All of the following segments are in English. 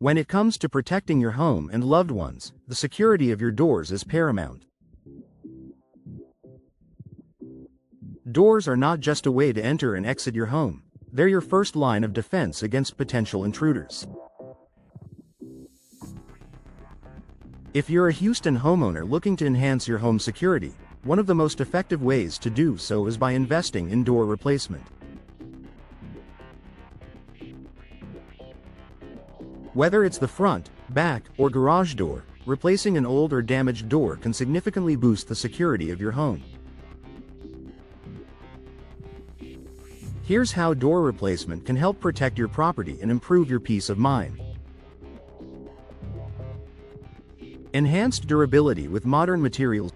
When it comes to protecting your home and loved ones, the security of your doors is paramount. Doors are not just a way to enter and exit your home, they're your first line of defense against potential intruders. If you're a Houston homeowner looking to enhance your home security, one of the most effective ways to do so is by investing in door replacement. Whether it's the front, back, or garage door, replacing an old or damaged door can significantly boost the security of your home. Here's how door replacement can help protect your property and improve your peace of mind. Enhanced durability with modern materials.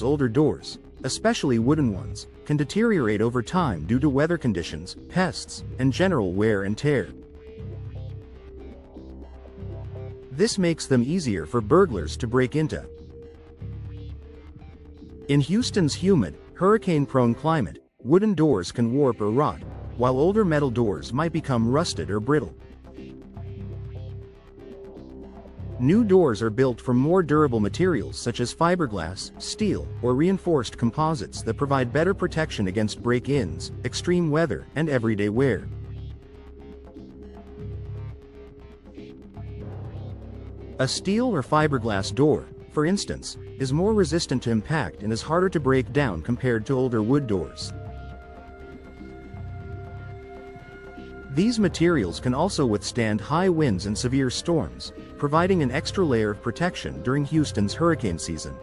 Older doors, especially wooden ones, can deteriorate over time due to weather conditions, pests, and general wear and tear. This makes them easier for burglars to break into. In Houston's humid, hurricane-prone climate, wooden doors can warp or rot, while older metal doors might become rusted or brittle. New doors are built from more durable materials such as fiberglass, steel, or reinforced composites that provide better protection against break-ins, extreme weather, and everyday wear. A steel or fiberglass door, for instance, is more resistant to impact and is harder to break down compared to older wood doors. These materials can also withstand high winds and severe storms, providing an extra layer of protection during Houston's hurricane season.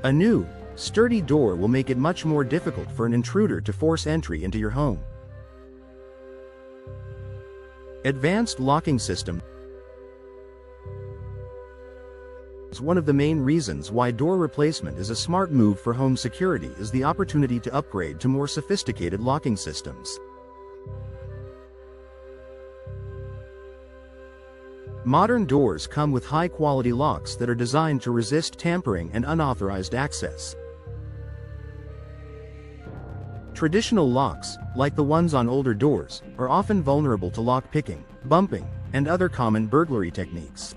A new, sturdy door will make it much more difficult for an intruder to force entry into your home. Advanced locking system. One of the main reasons why door replacement is a smart move for home security is the opportunity to upgrade to more sophisticated locking systems. Modern doors come with high-quality locks that are designed to resist tampering and unauthorized access. Traditional locks, like the ones on older doors, are often vulnerable to lock picking, bumping, and other common burglary techniques.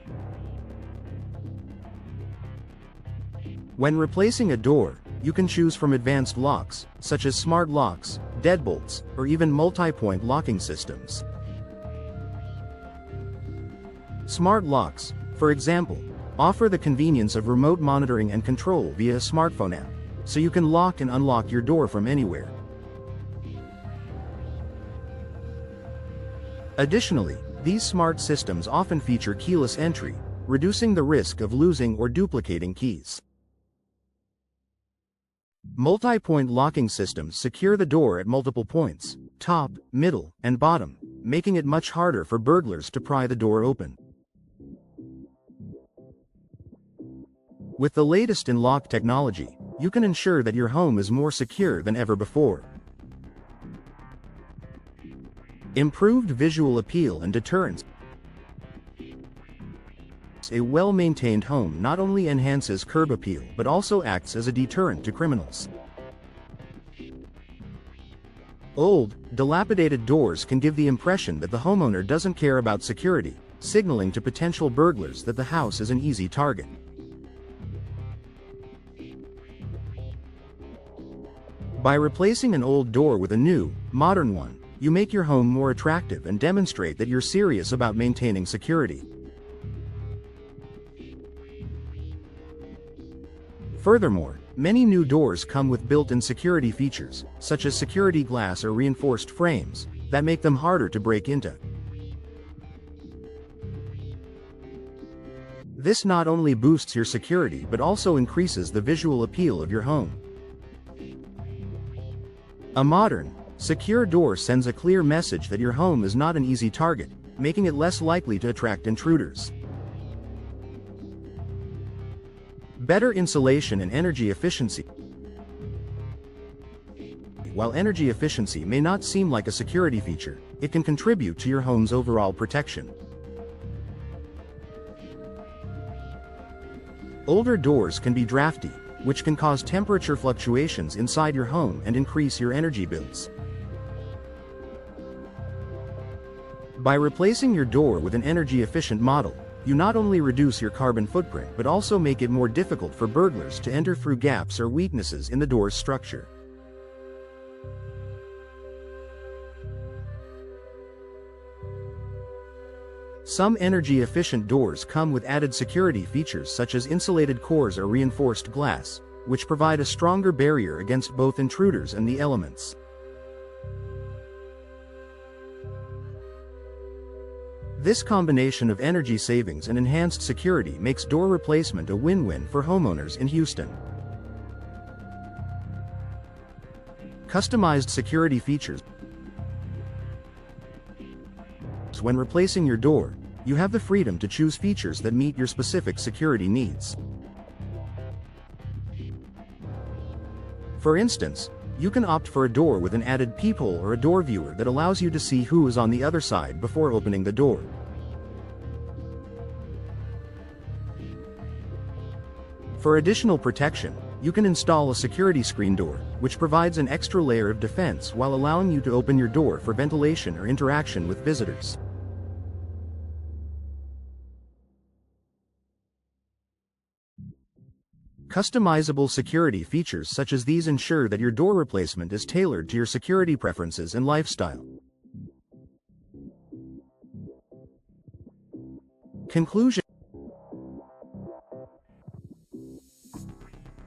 When replacing a door, you can choose from advanced locks, such as smart locks, deadbolts, or even multi-point locking systems. Smart locks, for example, offer the convenience of remote monitoring and control via a smartphone app, so you can lock and unlock your door from anywhere. Additionally, these smart systems often feature keyless entry, reducing the risk of losing or duplicating keys. Multi-point locking systems secure the door at multiple points, top, middle, and bottom, making it much harder for burglars to pry the door open. With the latest in lock technology, you can ensure that your home is more secure than ever before. Improved visual appeal and deterrence. A well-maintained home not only enhances curb appeal but also acts as a deterrent to criminals. Old, dilapidated doors can give the impression that the homeowner doesn't care about security, signaling to potential burglars that the house is an easy target. By replacing an old door with a new, modern one, you make your home more attractive and demonstrate that you're serious about maintaining security. Furthermore, many new doors come with built-in security features, such as security glass or reinforced frames, that make them harder to break into. This not only boosts your security but also increases the visual appeal of your home. A modern, secure door sends a clear message that your home is not an easy target, making it less likely to attract intruders. Better insulation and energy efficiency. While energy efficiency may not seem like a security feature, it can contribute to your home's overall protection. Older doors can be drafty, which can cause temperature fluctuations inside your home and increase your energy bills. By replacing your door with an energy-efficient model, you not only reduce your carbon footprint but also make it more difficult for burglars to enter through gaps or weaknesses in the door's structure. Some energy-efficient doors come with added security features such as insulated cores or reinforced glass, which provide a stronger barrier against both intruders and the elements. This combination of energy savings and enhanced security makes door replacement a win-win for homeowners in Houston. Customized security features. When replacing your door, you have the freedom to choose features that meet your specific security needs. For instance, you can opt for a door with an added peephole or a door viewer that allows you to see who is on the other side before opening the door. For additional protection, you can install a security screen door, which provides an extra layer of defense while allowing you to open your door for ventilation or interaction with visitors. Customizable security features such as these ensure that your door replacement is tailored to your security preferences and lifestyle. Conclusion.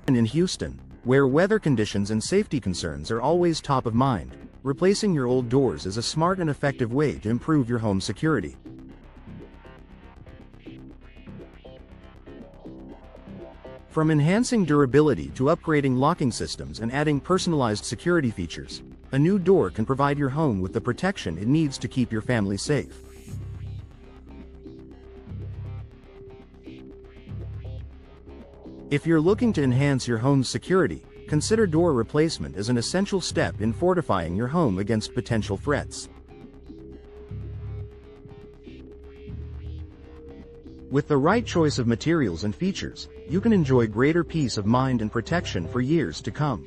In Houston, where weather conditions and safety concerns are always top of mind, replacing your old doors is a smart and effective way to improve your home security. From enhancing durability to upgrading locking systems and adding personalized security features, a new door can provide your home with the protection it needs to keep your family safe. If you're looking to enhance your home's security, consider door replacement as an essential step in fortifying your home against potential threats. With the right choice of materials and features, you can enjoy greater peace of mind and protection for years to come.